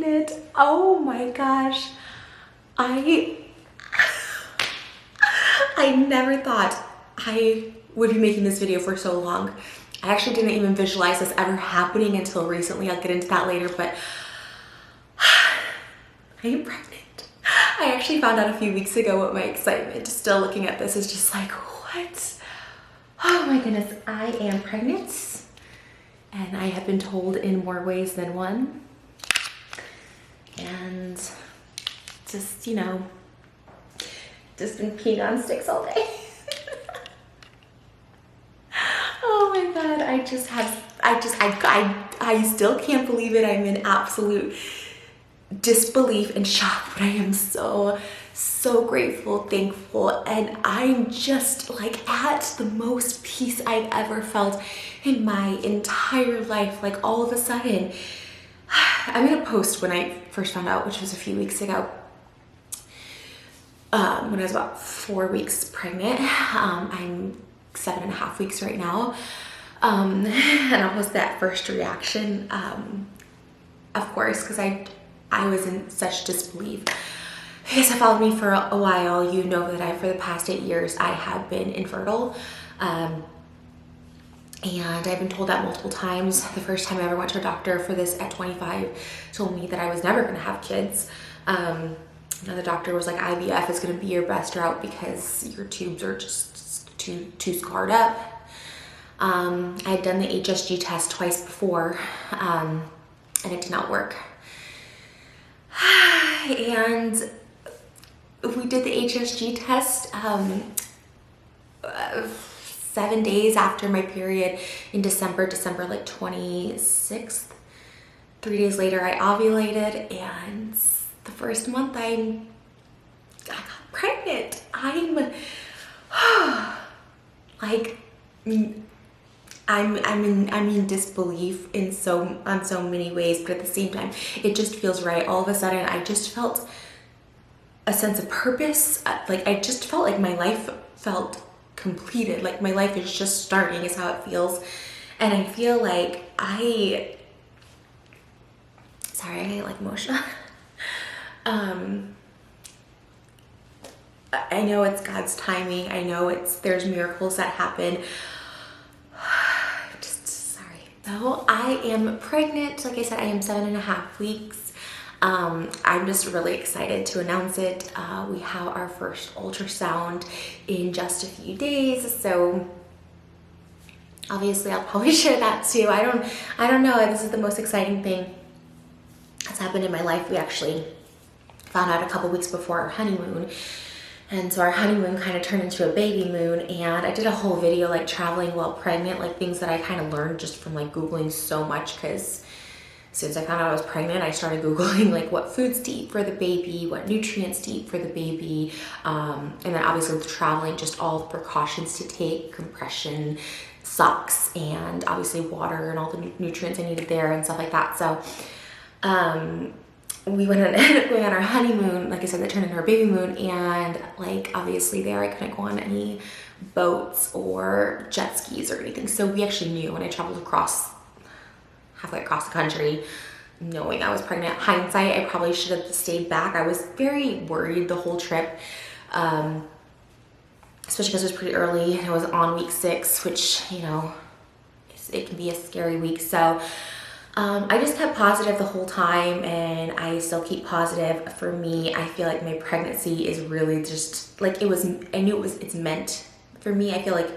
pregnant. Oh my gosh. I never thought I would be making this video for so long. I actually didn't even visualize this ever happening until recently. I'll get into that later, but I am pregnant. I actually found out a few weeks ago what my excitement, still looking at this, is just like, what? Oh my goodness, I am pregnant. And I have been told in more ways than one. And just, you know, just been peeing on sticks all day. Oh my God, I still can't believe it. I'm in absolute disbelief and shock, but I am so grateful, thankful, and I'm just like at the most peace I've ever felt in my entire life. Like all of a sudden, I'm gonna post when I first found out, which was a few weeks ago, when I was about 4 weeks pregnant. I'm 7.5 weeks right now, and I'll post that first reaction, of course, because I was in such disbelief. If you guys have followed me for a while, you know that for the past 8 years, I have been infertile. And I've been told that multiple times. The first time I ever went to a doctor for this at 25 told me that I was never gonna have kids. The doctor was like, IVF is gonna be your best route because your tubes are just too scarred up. I had done the HSG test twice before, and it did not work. And we did the HSG test 7 days after my period in December like 26th. 3 days later, I ovulated, and the first month I got pregnant. I'm like, I'm in disbelief on so many ways, but at the same time, it just feels right. All of a sudden, I just felt a sense of purpose. Like I just felt like my life felt completed. Like my life is just starting is how it feels. And I feel like I get like emotional. I know it's God's timing. I know there's miracles that happen. So I am pregnant. Like I said, I am 7.5 weeks. I'm just really excited to announce it. We have our first ultrasound in just a few days. So obviously I'll probably share that too. I don't know. This is the most exciting thing that's happened in my life. We actually found out a couple weeks before our honeymoon. And so our honeymoon kind of turned into a baby moon, and I did a whole video like traveling while pregnant, like things that I kind of learned just from like Googling so much, because since I found out I was pregnant, I started Googling like what foods to eat for the baby, what nutrients to eat for the baby, and then obviously with traveling, just all the precautions to take, compression, socks, and obviously water and all the nutrients I needed there and stuff like that. So we ended up going on our honeymoon, like I said, that turned into our baby moon, and like obviously there I couldn't go on any boats or jet skis or anything. So we actually knew when I traveled halfway across the country, knowing I was pregnant. Hindsight, I probably should have stayed back. I was very worried the whole trip, especially because it was pretty early and I was on week 6, which, you know, it can be a scary week. So I just kept positive the whole time, and I still keep positive. For me, I feel like my pregnancy is really just like it's meant for me. I feel like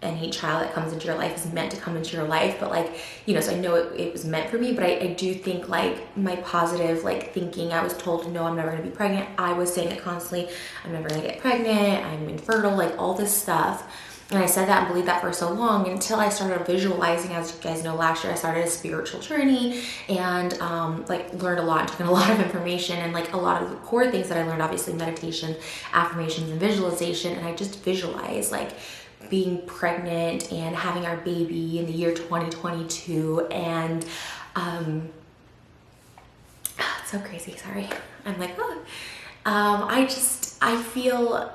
any child that comes into your life is meant to come into your life, but like, you know, so I know it was meant for me, but I do think like my positive like thinking, I was told, no, I'm never gonna be pregnant. I was saying it constantly, I'm never gonna get pregnant, I'm infertile, like all this stuff. And I said that and believed that for so long until I started visualizing. As you guys know, last year I started a spiritual journey and like learned a lot, took in a lot of information, and like a lot of the core things that I learned, obviously meditation, affirmations, and visualization. And I just visualized like being pregnant and having our baby in the year 2022. And it's so crazy, sorry. I'm like, oh. I feel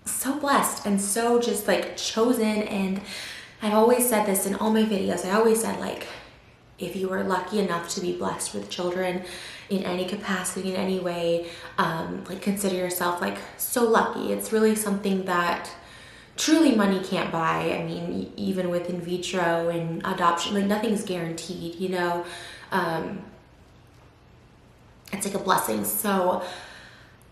so blessed and so just like chosen. And I've always said this in all my videos. I always said like, if you are lucky enough to be blessed with children in any capacity, in any way, like consider yourself like so lucky. It's really something that truly money can't buy. I mean, even with in vitro and adoption, like nothing's guaranteed, you know. It's like a blessing. So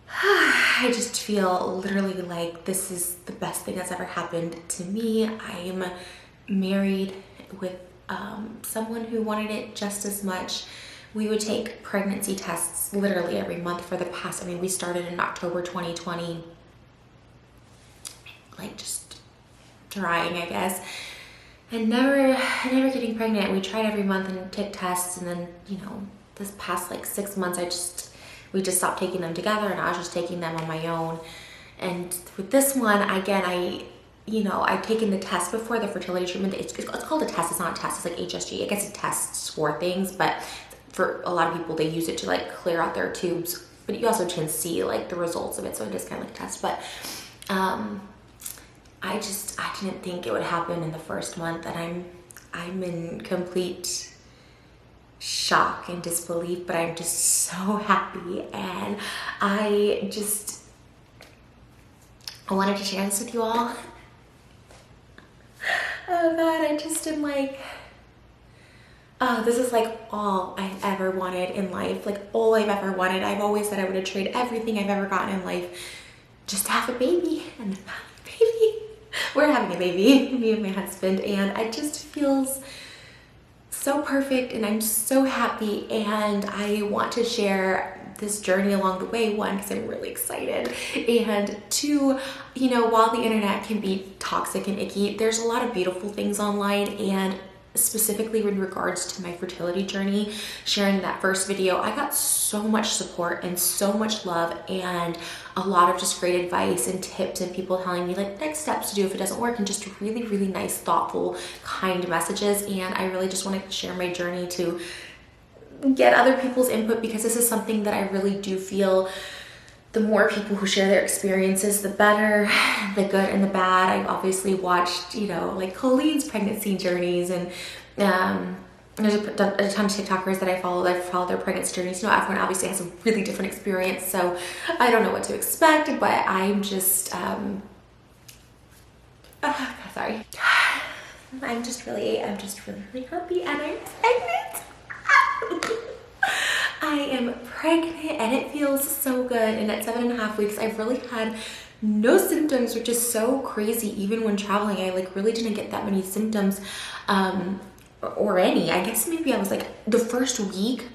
I just feel literally like this is the best thing that's ever happened to me. I'm married with someone who wanted it just as much. We would take pregnancy tests literally every month for the past, I mean, we started in October 2020, like just trying, I guess, and never getting pregnant. We tried every month and took tests, and then, you know, this past like 6 months, we just stopped taking them together, and I was just taking them on my own. And with this one, again, I've taken the test before, the fertility treatment. It's called a test. It's not a test. It's like HSG. I guess it tests for things, but for a lot of people, they use it to like clear out their tubes. But you also can see like the results of it, so it is kind of like a test. But I didn't think it would happen in the first month, and I'm in complete shock and disbelief, but I'm just so happy, and I wanted to share this with you all. Oh God, I just am like, oh, this is like all I've ever wanted in life, like all I've ever wanted. I've always said I would have traded everything I've ever gotten in life just to have a baby, and I'm having a baby. We're having a baby, me and my husband, and it just feels so perfect, and I'm so happy, and I want to share this journey along the way, one, because I'm really excited, and two, you know, while the internet can be toxic and icky, there's a lot of beautiful things online, and specifically in regards to my fertility journey, sharing that first video, I got so much support and so much love, and a lot of just great advice and tips, and people telling me like next steps to do if it doesn't work, and just really, really nice, thoughtful, kind messages. And I really just wanted to share my journey to get other people's input, because this is something that I really do feel the more people who share their experiences, the better, the good and the bad. I've obviously watched, you know, like Colleen's pregnancy journeys, and there's a ton of TikTokers that I follow. I've followed their pregnancy journeys. You know, everyone obviously has a really different experience, so I don't know what to expect, but I'm just, sorry. I'm just really, really happy, and I'm pregnant. I am pregnant, and it feels so good, and at 7.5 weeks, I've really had no symptoms, which is so crazy. Even when traveling, I like really didn't get that many symptoms, or any. I guess maybe I was like the first week,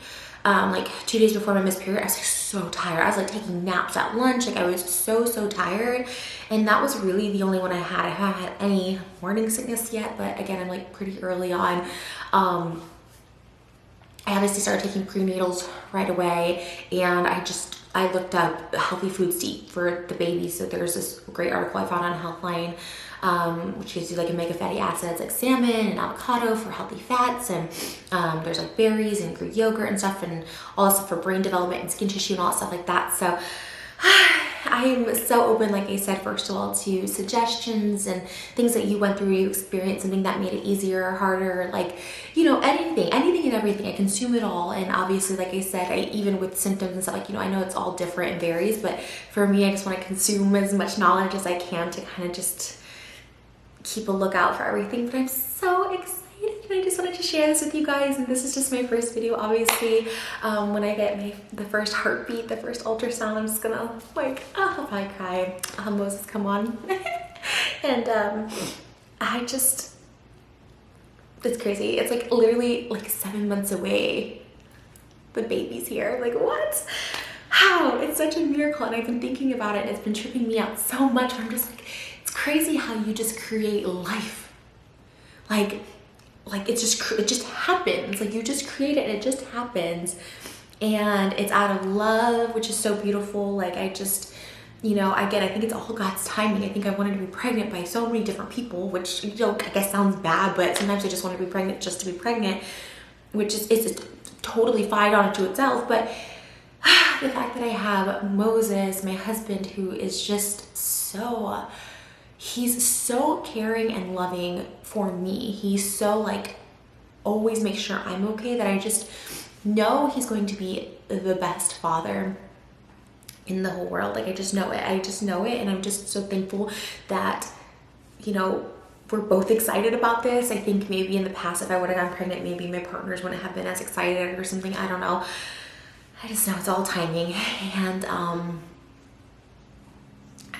like 2 days before my missed period, I was like so tired. I was like taking naps at lunch. Like I was so tired, and that was really the only one I had. I haven't had any morning sickness yet, but again, I'm like pretty early on. I obviously started taking prenatals right away, and I looked up healthy foods to eat for the baby. So there's this great article I found on Healthline, which gives you like omega fatty acids like salmon and avocado for healthy fats, and there's like berries and Greek yogurt and stuff, and all this stuff for brain development and skin tissue and all that stuff like that. So I'm so open, like I said, first of all, to suggestions and things that you went through, you experienced, something that made it easier or harder, like, you know, anything and everything. I consume it all. And obviously, like I said, even with symptoms and stuff, like, you know, I know it's all different and varies, but for me, I just want to consume as much knowledge as I can to kind of just keep a lookout for everything. But I'm so excited, and I just wanted to share this with you guys. And this is just my first video, obviously. When I get the first heartbeat, the first ultrasound, I'm just gonna like, I'll probably cry. Moses, come on. And it's crazy. It's like literally like 7 months away. The baby's here. Like, what? How? It's such a miracle, and I've been thinking about it, and it's been tripping me out so much. I'm just like, it's crazy how you just create life. Like it just happens. Like you just create it, and it just happens, and it's out of love, which is so beautiful. Like I just, you know, again, I think it's all God's timing. I think I wanted to be pregnant by so many different people, which, you know, I guess sounds bad, but sometimes I just want to be pregnant just to be pregnant, which is totally fine onto itself. But the fact that I have Moses, my husband, who is just he's so caring and loving for me. He's so like always make sure I'm okay, that I just know he's going to be the best father in the whole world. Like, I just know it. I just know it. And I'm just so thankful that, you know, we're both excited about this. I think maybe in the past, if I would have gotten pregnant, maybe my partners wouldn't have been as excited or something. I don't know. I just know it's all timing. And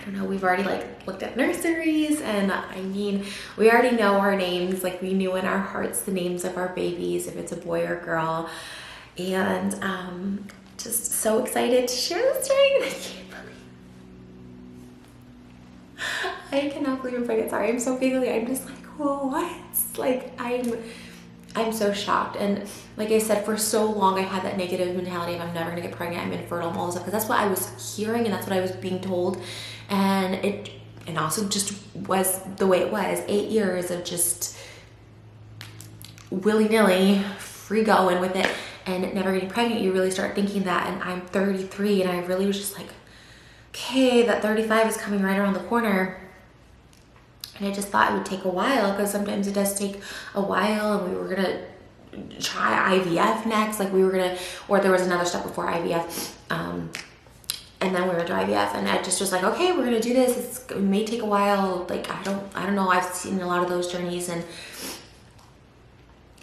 I don't know, we've already like looked at nurseries, and I mean, we already know our names. Like, we knew in our hearts the names of our babies, if it's a boy or girl. And just so excited to share this journey. I cannot believe I'm pregnant. Sorry, I'm so giggly. I'm just like, whoa, what? Like, I'm so shocked. And like I said, for so long I had that negative mentality of I'm never gonna get pregnant, I'm infertile, and all this stuff, because that's what I was hearing and that's what I was being told. And also just was the way it was. 8 years of just willy-nilly free going with it and never getting pregnant. You really start thinking that. And I'm 33, and I really was just like, okay, that 35 is coming right around the corner. And I just thought it would take a while, because sometimes it does take a while. And we were gonna try IVF next, like we were gonna, or there was another step before IVF, and then we were gonna do IVF. And I just was like, okay, we're gonna do this. It may take a while. Like, I don't know. I've seen a lot of those journeys, and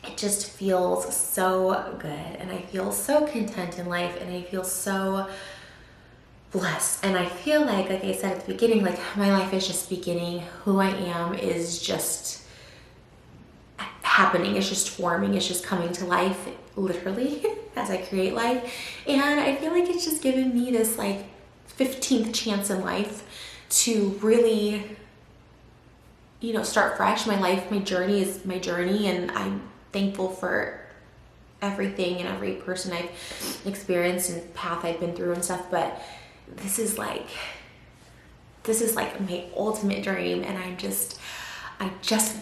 it just feels so good. And I feel so content in life, and I feel so blessed. And I feel like I said at the beginning, like, my life is just beginning. Who I am is just happening. It's just forming. It's just coming to life, literally, as I create life. And I feel like it's just given me this like 15th chance in life to really, you know, start fresh. My life, my journey is my journey, and I'm thankful for everything and every person I've experienced and path I've been through and stuff. But this is like my ultimate dream, and I just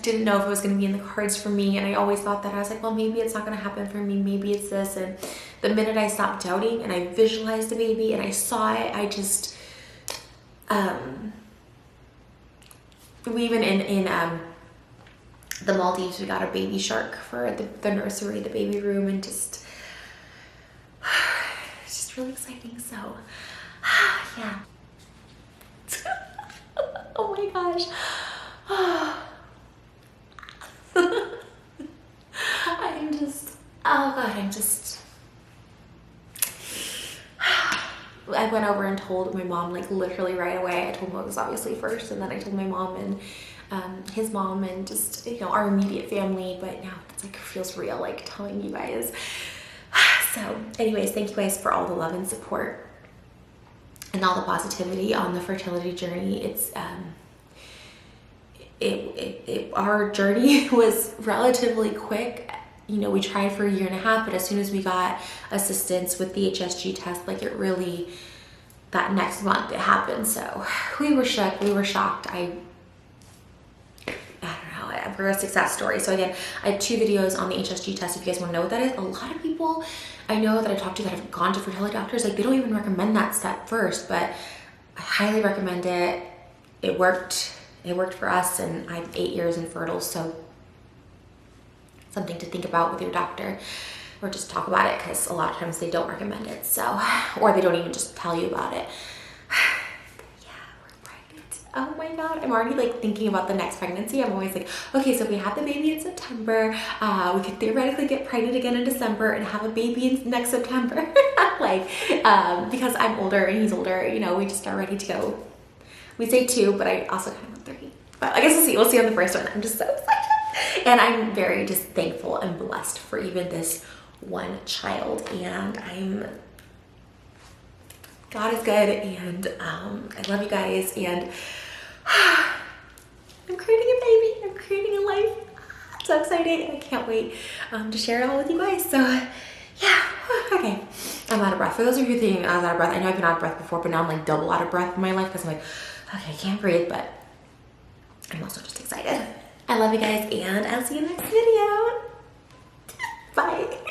didn't know if it was going to be in the cards for me. And I always thought that. I was like, well, maybe it's not going to happen for me, maybe it's this. And the minute I stopped doubting and I visualized the baby and I saw it, I just we even in the Maldives, we got a baby shark for the nursery, the baby room, and just it's just really exciting. So yeah. Oh my gosh. I went over and told my mom, like, literally right away. I told Moses obviously first, and then I told my mom and his mom, and just, you know, our immediate family. But now it's like, feels real, like telling you guys. So anyways, thank you guys for all the love and support and all the positivity on the fertility journey. It's our journey was relatively quick. You know, we tried for 1.5 years, but as soon as we got assistance with the HSG test, like, it really, that next month it happened. So we were shook, we were shocked. I don't know, we're a success story. So again, I have 2 videos on the HSG test if you guys want to know what that is. A lot of people I know that I talked to that have gone to fertility doctors, like, they don't even recommend that step first, but I highly recommend it. It worked for us, and I'm 8 years infertile, so something to think about with your doctor, or just talk about it, because a lot of times they don't recommend it, so, or they don't even just tell you about it. Yeah, we're pregnant. Oh my god, I'm already like thinking about the next pregnancy. I'm always like, okay, so we have the baby in September, we could theoretically get pregnant again in December and have a baby in next September. Like, because I'm older and he's older, you know, we just are ready to go. We say 2, but I also kind of want 3. But I guess we'll see on the first one. I'm just so excited. And I'm very just thankful and blessed for even this one child. And God is good, and I love you guys, and I'm creating a baby. I'm creating a life. I'm so excited, and I can't wait to share it all with you guys. So yeah, okay. I'm out of breath. For those of you thinking I was out of breath, I know I've been out of breath before, but now I'm like double out of breath in my life, because I'm like, okay, I can't breathe, but I'm also just excited. I love you guys, and I'll see you in the next video. Bye.